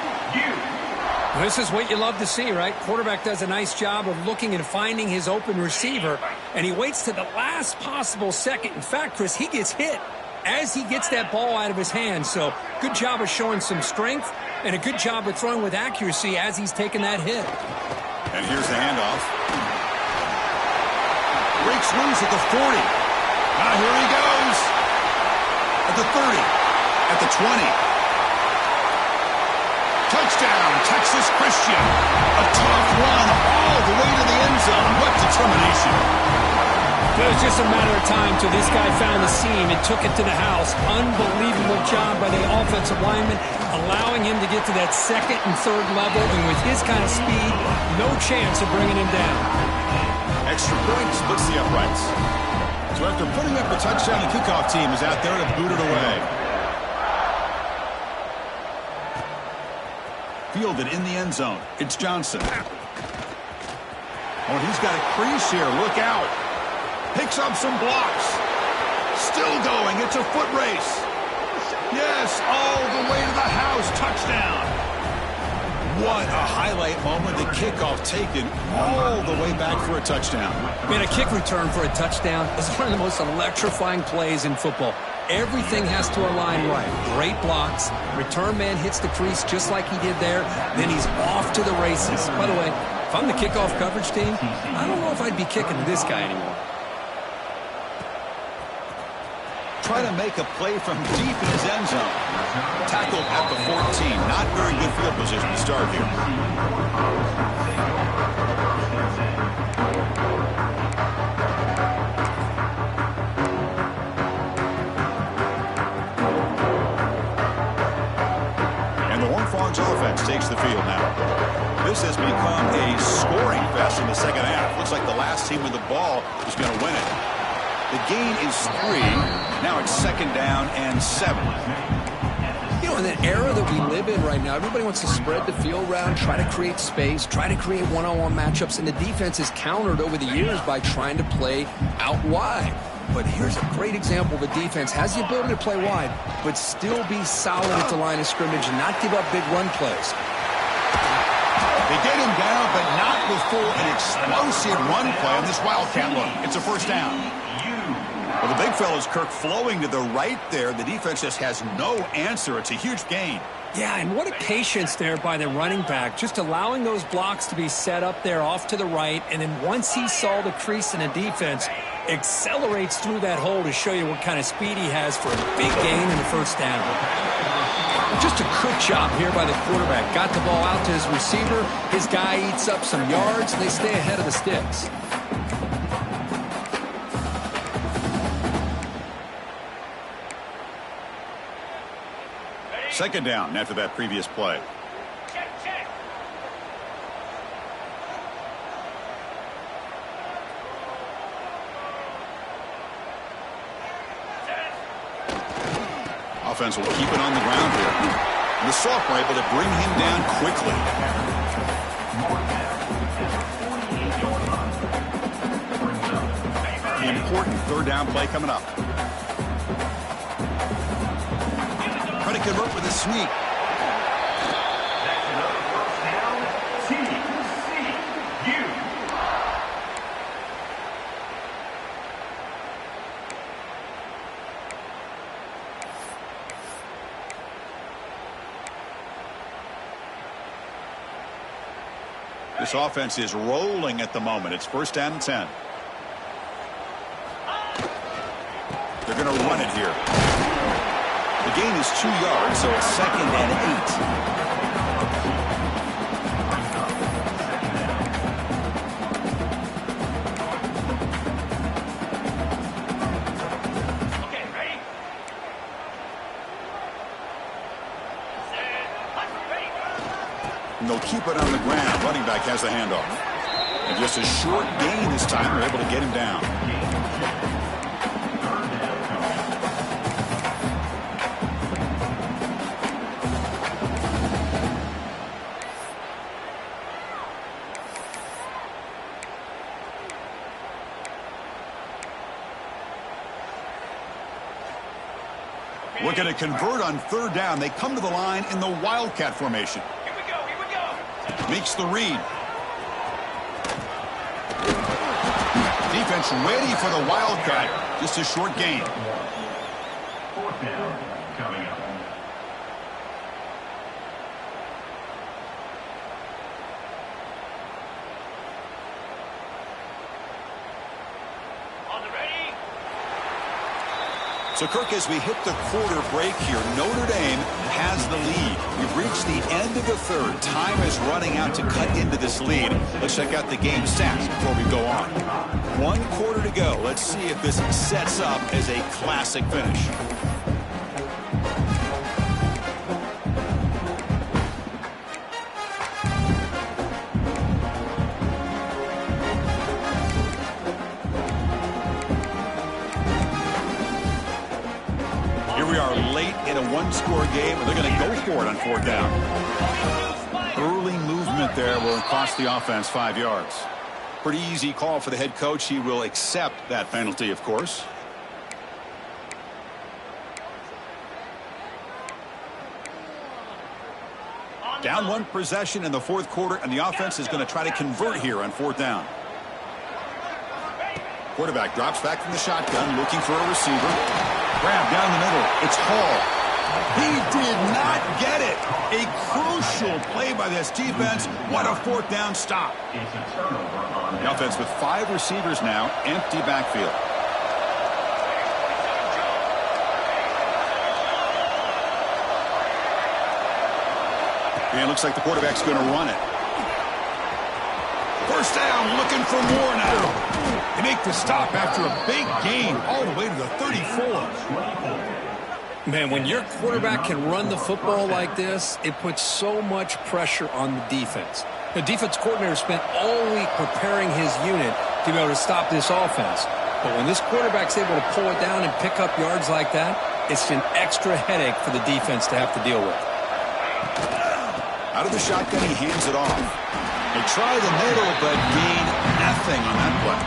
C: This is what you love to see, right? Quarterback does a nice job of looking and finding his open receiver, and he waits to the last possible second. In fact, Chris, he gets hit as he gets that ball out of his hands. So good job of showing some strength and a good job of throwing with accuracy as he's taking that hit.
A: And here's the handoff. Breaks loose at the 40. Now here he goes. At the 30. At the 20. Touchdown, Texas Christian. A tough run all the way to the end zone. What determination.
C: It was just a matter of time till this guy found the seam and took it to the house. Unbelievable job by the offensive lineman, allowing him to get to that second and third level. And with his kind of speed, no chance of bringing him down.
A: Extra point splits the uprights. So after putting up a touchdown, the kickoff team is out there to boot it away. Fielded in the end zone. It's Johnson. Oh, he's got a crease here. Look out. Picks up some blocks. Still going. It's a foot race. Yes, all the way to the house. Touchdown. What a highlight moment. The kickoff taken all the way back for a touchdown.
C: Man, a kick return for a touchdown is one of the most electrifying plays in football. Everything has to align right. Great blocks. Return man hits the crease just like he did there. Then he's off to the races. By the way, if I'm the kickoff coverage team, I don't know if I'd be kicking to this guy anymore.
A: Try to make a play from deep in his end zone. Tackled at the 14. Not very good field position to start here. And the Horned Frogs offense takes the field now. This has become a scoring fest in the second half. Looks like the last team with the ball is going to win it. The gain is 3. Now it's 2nd down and 7.
D: You know, in the era that we live in right now, everybody wants to spread the field around, try to create space, try to create one-on-one matchups, and the defense is countered over the years by trying to play out wide. But here's a great example of a defense has the ability to play wide, but still be solid at the line of scrimmage and not give up big run plays.
A: They get him down, but not before an explosive run play on this Wildcat look. It's a first down. Well, the big fella's Kirk flowing to the right there. The defense just has no answer. It's a huge gain.
C: Yeah, and what a patience there by the running back, just allowing those blocks to be set up there off to the right, and then once he saw the crease in the defense, accelerates through that hole to show you what kind of speed he has for a big gain in the first down. Just a good job here by the quarterback. Got the ball out to his receiver. His guy eats up some yards, and they stay ahead of the sticks.
A: Second down after that previous play. Offense will keep it on the ground here. And the sophomore able to bring him down quickly. The important third down play coming up. Trying to convert with a sneak.
B: That's another first down. TCU.
A: This offense is rolling at the moment. It's first down and 10. They're going to run it here. The gain is 2 yards, so it's 2nd and 8. And they'll keep it on the ground. Running back has the handoff. And just a short gain this time. They're able to get him down. Looking to convert on third down. They come to the line in the Wildcat formation. Makes the read. Defense ready for the Wildcat. Just a short gain.
B: Fourth down coming up.
A: So, Kirk, as we hit the quarter break here, Notre Dame has the lead. We've reached the end of the third. Time is running out to cut into this lead. Let's check out the game stats before we go on. 1 quarter to go. Let's see if this sets up as a classic finish. are late in a one-score game, and they're going to go for it on fourth down. Early movement there will cost the offense 5 yards. Pretty easy call for the head coach. He will accept that penalty, of course. Down one possession in the fourth quarter, and the offense is going to try to convert here on fourth down. Quarterback drops back from the shotgun, looking for a receiver. Grab down the middle. It's Hall. He did not get it. A crucial play by this defense. What a fourth down stop.
B: It's a turnover on
A: The offense with 5 receivers now, empty backfield. And it looks like the quarterback's going to run it. First down, looking for more now. They make the stop after a big gain all the way to the 34.
C: Man, when your quarterback can run the football like this, it puts so much pressure on the defense. The defense coordinator spent all week preparing his unit to be able to stop this offense. But when this quarterback's able to pull it down and pick up yards like that, it's an extra headache for the defense to have to deal with.
A: Out of the shotgun, he hands it off. They try the middle, but gain nothing on that play.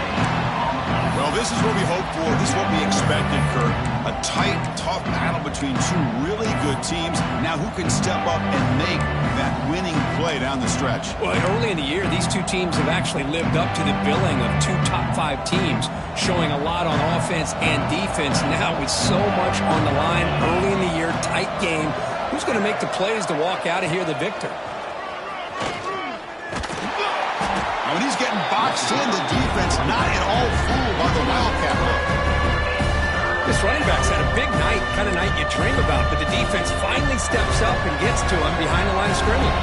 A: Well, this is what we hope for. This is what we expected, Kurt. A tight, tough battle between two really good teams. Now who can step up and make that winning play down the stretch?
C: Well, early in the year, these two teams have actually lived up to the billing of 2 top 5 teams, showing a lot on offense and defense. Now with so much on the line early in the year, tight game, who's going to make the plays to walk out of here the victor?
A: When he's getting boxed in, the defense not at all fooled by the Wildcat look.
C: This running back's had a big night, kind of night you dream about, but the defense finally steps up and gets to him behind the line of scrimmage.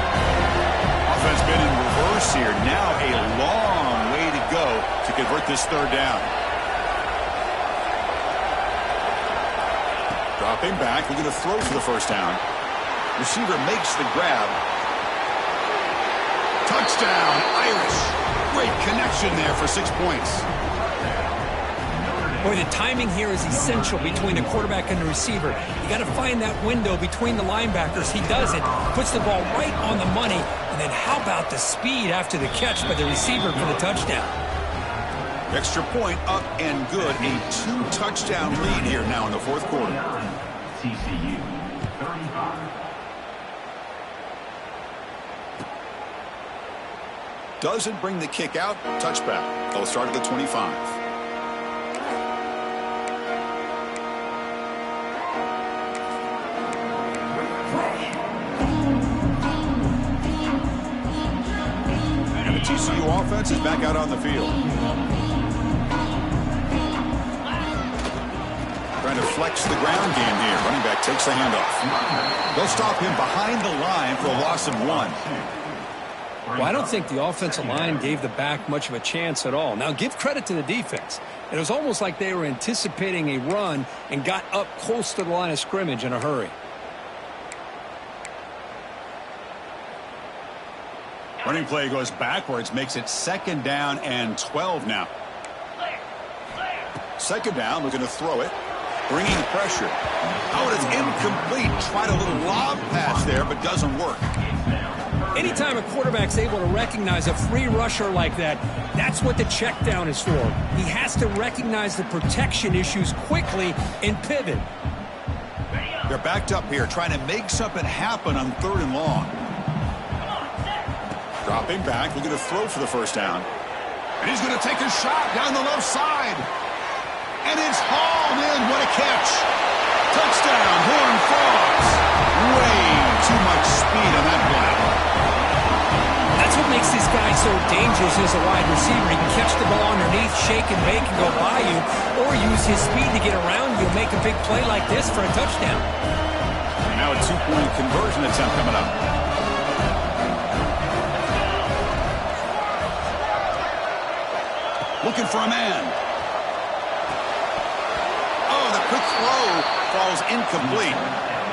A: Offense been in reverse here. Now a long way to go to convert this third down. Dropping back, looking to throw for the first down. Receiver makes the grab. Touchdown, Irish. Great connection there for 6 points.
C: Boy, the timing here is essential between the quarterback and the receiver. You got to find that window between the linebackers. He does it, puts the ball right on the money, and then how about the speed after the catch by the receiver for the touchdown?
A: Extra point up and good. A 2-touchdown lead here now in the fourth quarter.
B: TCU 35.
A: Doesn't bring the kick out. Touchback. They'll start at the 25. And the TCU offense is back out on the field. Trying to flex the ground game here. Running back takes the handoff. They'll stop him behind the line for a loss of 1.
C: Well, I don't think the offensive line gave the back much of a chance at all. Now, give credit to the defense. It was almost like they were anticipating a run and got up close to the line of scrimmage in a hurry.
A: Running play goes backwards, makes it 2nd down and 12 now. 2nd down, looking to throw it. Bringing pressure. Oh, it's incomplete. Tried a little lob pass there, but doesn't work.
C: Anytime a quarterback's able to recognize a free rusher like that, that's what the check down is for. He has to recognize the protection issues quickly and pivot.
A: They're backed up here, trying to make something happen on 3rd and long. Dropping back, looking to throw for the first down. And he's going to take a shot down the left side. And it's hauled in. What a catch. Touchdown, Horned Frogs. Way too much speed on that play.
C: That's what makes this guy so dangerous as a wide receiver. He can catch the ball underneath, shake and bake, and go by you, or use his speed to get around you and make a big play like this for a touchdown.
A: And now a 2-point conversion attempt coming up. Looking for a man. Oh, the quick throw falls incomplete.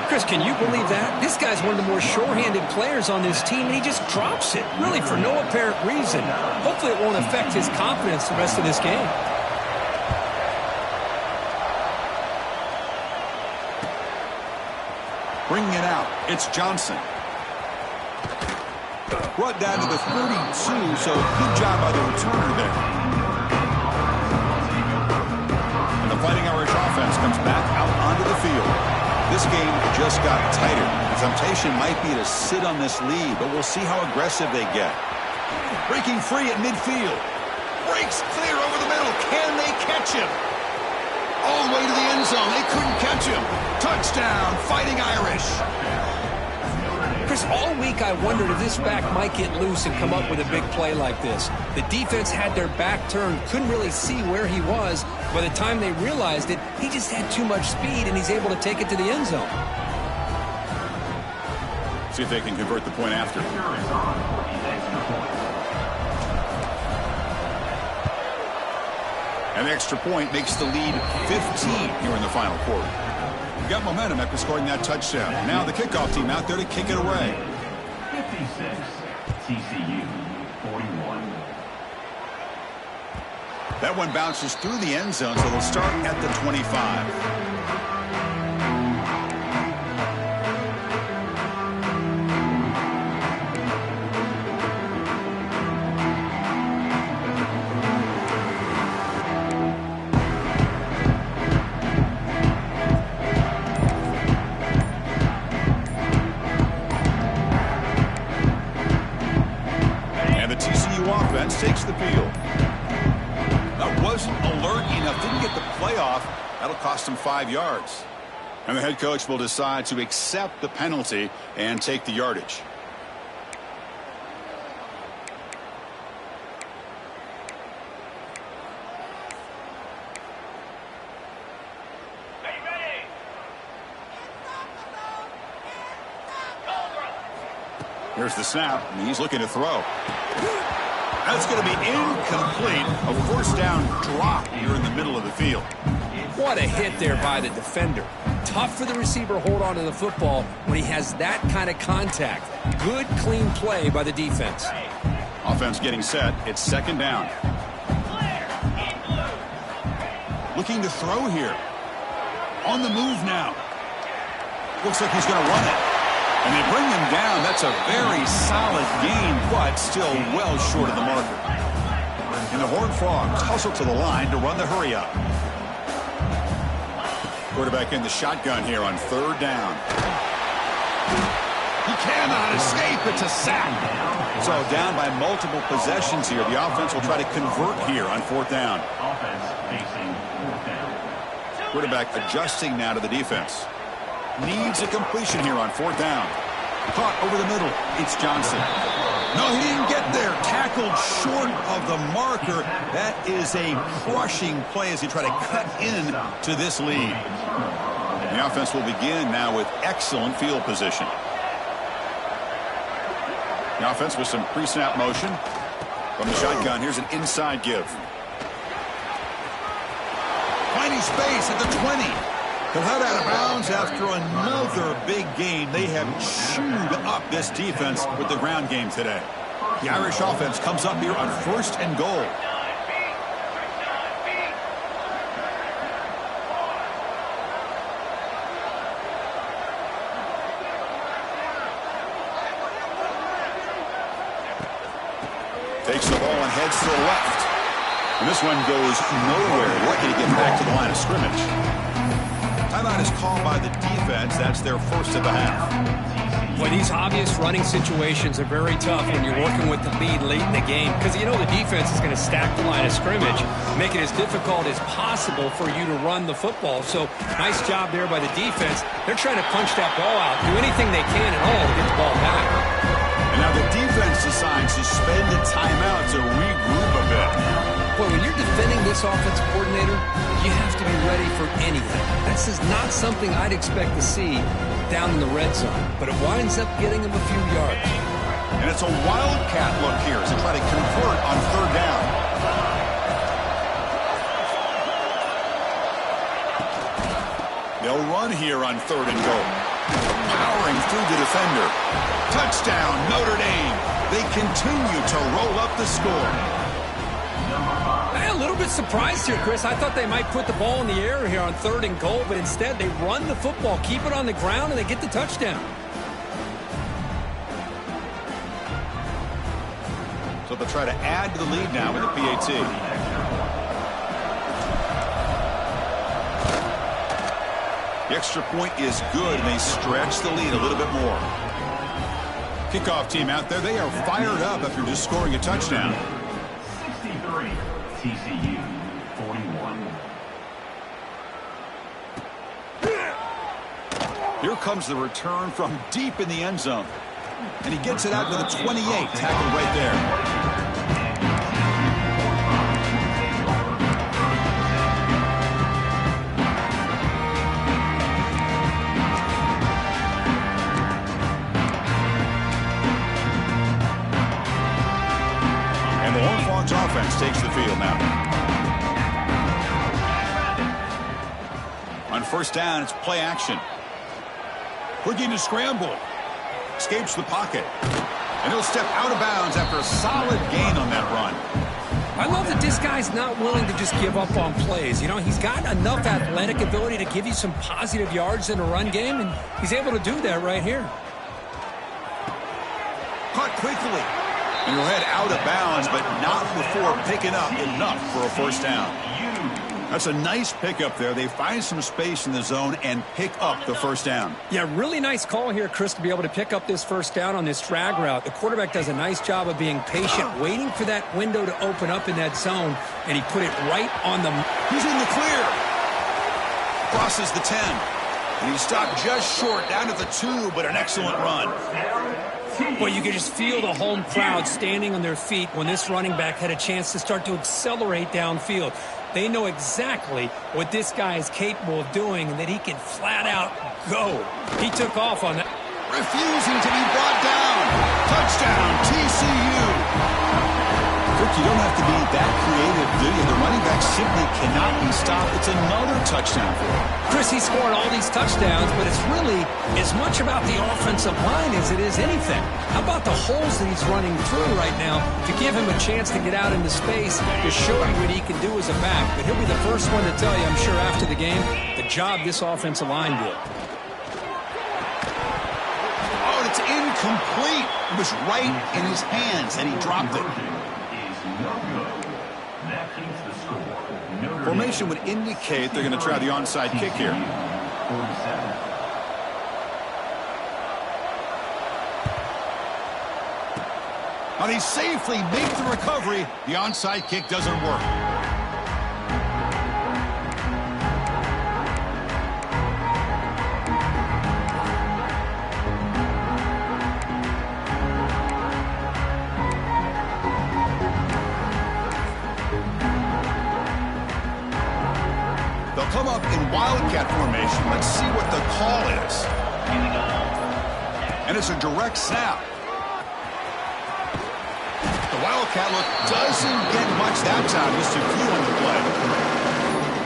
C: Chris, can you believe that? This guy's one of the more sure-handed players on this team, and he just drops it, really for no apparent reason. Hopefully it won't affect his confidence the rest of this game.
A: Bringing it out, it's Johnson. Brought down to the 32, so good job by the returner there. And the Fighting Irish offense comes back out onto the field. This game just got tighter. The temptation might be to sit on this lead, but we'll see how aggressive they get. Breaking free at midfield. Breaks clear over the middle. Can they catch him? All the way to the end zone. They couldn't catch him. Touchdown, Fighting Irish.
C: Chris, all week I wondered if this back might get loose and come up with a big play like this. The defense had their back turned, couldn't really see where he was. By the time they realized it, he just had too much speed, and he's able to take it to the end zone.
A: See if they can convert the point after. An extra point makes the lead 15 here in the final quarter. We got momentum after scoring that touchdown. Now the kickoff team out there to kick it away.
B: 56, TCU, 41.
A: That one bounces through the end zone, so they'll start at the 25. Takes the field. That wasn't alert enough. Didn't get the playoff. That'll cost him 5 yards. And the head coach will decide to accept the penalty and take the yardage. Here's the snap, and he's looking to throw. That's going to be incomplete. A first down drop here in the middle of the field.
C: What a hit there by the defender. Tough for the receiver to hold on to the football when he has that kind of contact. Good, clean play by the defense.
A: Offense getting set. It's second down. Looking to throw here. On the move now. Looks like he's going to run it. And they bring him down. That's a very solid gain, but still well short of the marker. And the Horned Frogs hustle to the line to run the hurry up. Quarterback in the shotgun here on third down. He cannot escape. It's a sack. So down by multiple possessions here. The offense will try to convert here on fourth down.
B: Offense facing fourth down.
A: Quarterback adjusting now to the defense. Needs a completion here on fourth down. Caught over the middle. It's Johnson. No, he didn't get there. Tackled short of the marker. That is a crushing play as he try to cut in to this lead. The offense will begin now with excellent field position. The offense with some pre-snap motion. From the shotgun, here's an inside give. Finding space at the 20. They'll head out of bounds after another big game. They have chewed up this defense with the ground game today. The Irish offense comes up here on first and goal. Takes the ball and heads to the left. And this one goes nowhere. Lucky to get back to the line of scrimmage. Timeout is called by the defense. That's their first of the half.
C: Well, these obvious running situations are very tough when you're working with the lead late in the game because you know the defense is going to stack the line of scrimmage, make it as difficult as possible for you to run the football. So nice job there by the defense. They're trying to punch that ball out, do anything they can at all to get the ball back.
A: And now the defense decides to spend a timeout to regroup a bit.
C: Well, when you're defending this offensive coordinator, you have to be ready for anything. That's just not something I'd expect to see down in the red zone, but it winds up getting him a few yards.
A: And it's a wildcat look here as they try to convert on third down. They'll run here on third and goal. Powering through the defender. Touchdown, Notre Dame. They continue to roll up the score.
C: A little bit bit surprised here, Chris. I thought they might put the ball in the air here on 3rd and goal, but instead they run the football, keep it on the ground, and they get the touchdown.
A: So they'll try to add to the lead now with the PAT. The extra point is good, and they stretch the lead a little bit more. Kickoff team out there, they are fired up after just scoring a touchdown.
B: 63, TCU 41.
A: Here comes the return from deep in the end zone. And he gets it out to the 28, tackled right there. Offense takes the field now. On 1st down, it's play action. Looking to scramble. Escapes the pocket. And he'll step out of bounds after a solid gain on that run.
C: I love that this guy's not willing to just give up on plays. You know, he's got enough athletic ability to give you some positive yards in a run game, and he's able to do that right here.
A: Caught quickly. And he'll head out of bounds, but not before picking up enough for a 1st down. That's a nice pickup there. They find some space in the zone and pick up the 1st down.
C: Yeah, really nice call here, Chris, to be able to pick up this 1st down on this drag route. The quarterback does a nice job of being patient, waiting for that window to open up in that zone, and he put it right on the...
A: He's in the clear. Crosses the 10. And he stopped just short, down to the 2, but an excellent run.
C: Well, you can just feel the home crowd standing on their feet when this running back had a chance to start to accelerate downfield. They know exactly what this guy is capable of doing and that he can flat out go. He took off on that.
A: Refusing to be brought down. Touchdown, TCU. Kirk, you don't have to be that creative, do you? The running back simply cannot be stopped. It's another touchdown for him.
C: Chris, he scored all these touchdowns, but it's really as much about the offensive line as it is anything. How about the holes that he's running through right now to give him a chance to get out into space to show you what he can do as a back? But he'll be the first one to tell you, I'm sure, after the game, the job this offensive line did.
A: Oh, and it's incomplete. It was right in his hands, and he dropped it. Formation would indicate they're going to try the onside kick here. Now they safely make the recovery. The onside kick doesn't work. They'll come up in Wildcat formation. Let's see what the call is. And it's a direct snap. The Wildcat look doesn't get much that time. Just a few on the play.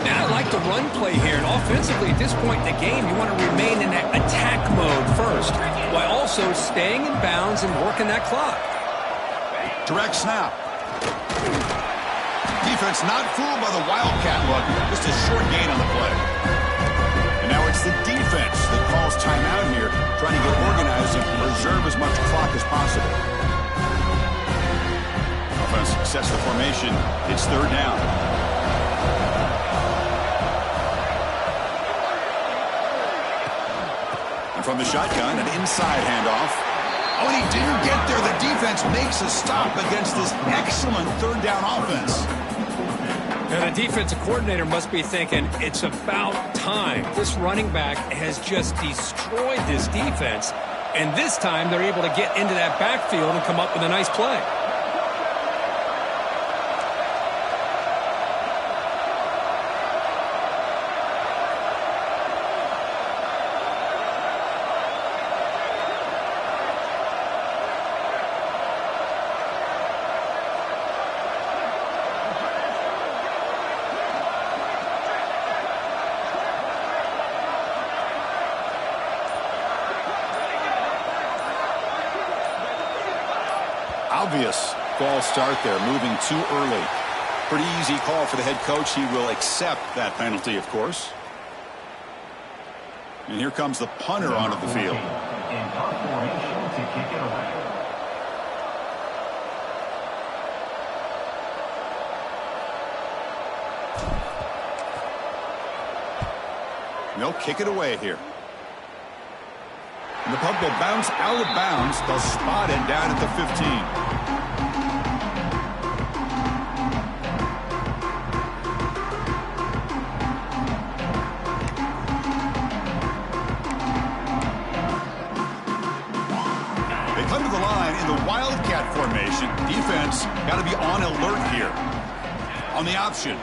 C: Now, I like the run play here. And offensively, at this point in the game, you want to remain in that attack mode first, while also staying in bounds and working that clock.
A: Direct snap. Defense not fooled by the Wildcat look. Just a short gain on the play. And now it's the defense that calls timeout here, trying to get organized and preserve as much clock as possible. Offense sets the formation. It's 3rd down. And from the shotgun, an inside handoff. Oh, and he didn't get there. The defense makes a stop against this excellent 3rd down offense.
C: Now, the defensive coordinator must be thinking, it's about time. This running back has just destroyed this defense, and this time they're able to get into that backfield and come up with a nice play.
A: Obvious false start there, moving too early. Pretty easy call for the head coach. He will accept that penalty, of course. And here comes the punter onto the field.
B: In punt formation to kick it away.
A: They'll kick it away here. And the puck will bounce out of bounds. They'll spot it down at the 15. Come to the line in the Wildcat formation. Defense got to be on alert here. On the option.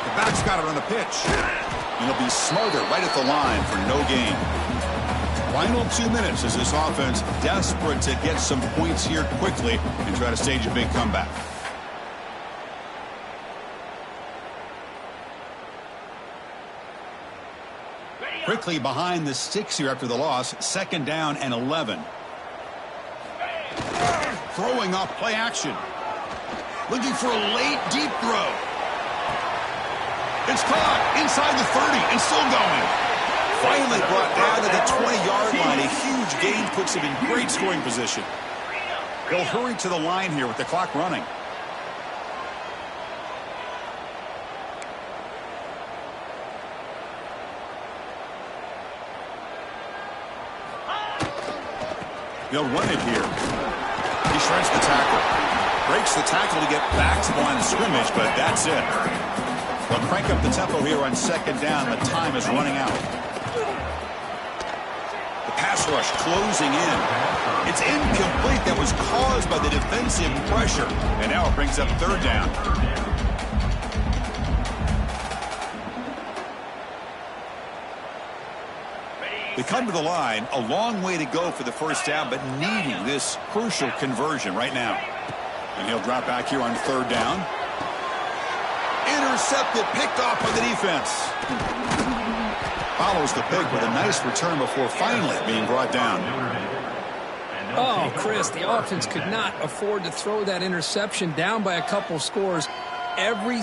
A: The back's got it on the pitch. And he'll be smothered right at the line for no gain. Final 2 minutes as this offense desperate to get some points here quickly and try to stage a big comeback. Quickly behind the sticks here after the loss. 2nd down and 11. Throwing off play action. Looking for a late deep throw. It's caught inside the 30 and still going. Finally brought down to the 20-yard line. A huge gain puts him in great scoring position. They'll hurry to the line here with the clock running. They'll run it here. He shreds the tackle. Breaks the tackle to get back to the line of scrimmage, but that's it. They'll crank up the tempo here on 2nd down. The time is running out. The pass rush closing in. It's incomplete. That was caused by the defensive pressure. And now it brings up 3rd down. They come to the line, a long way to go for the 1st down, but needing this crucial conversion right now. And he'll drop back here on 3rd down. Intercepted, picked off by the defense. Follows the pick with a nice return before finally being brought down.
C: Oh, Chris, the offense could not afford to throw that interception down by a couple scores every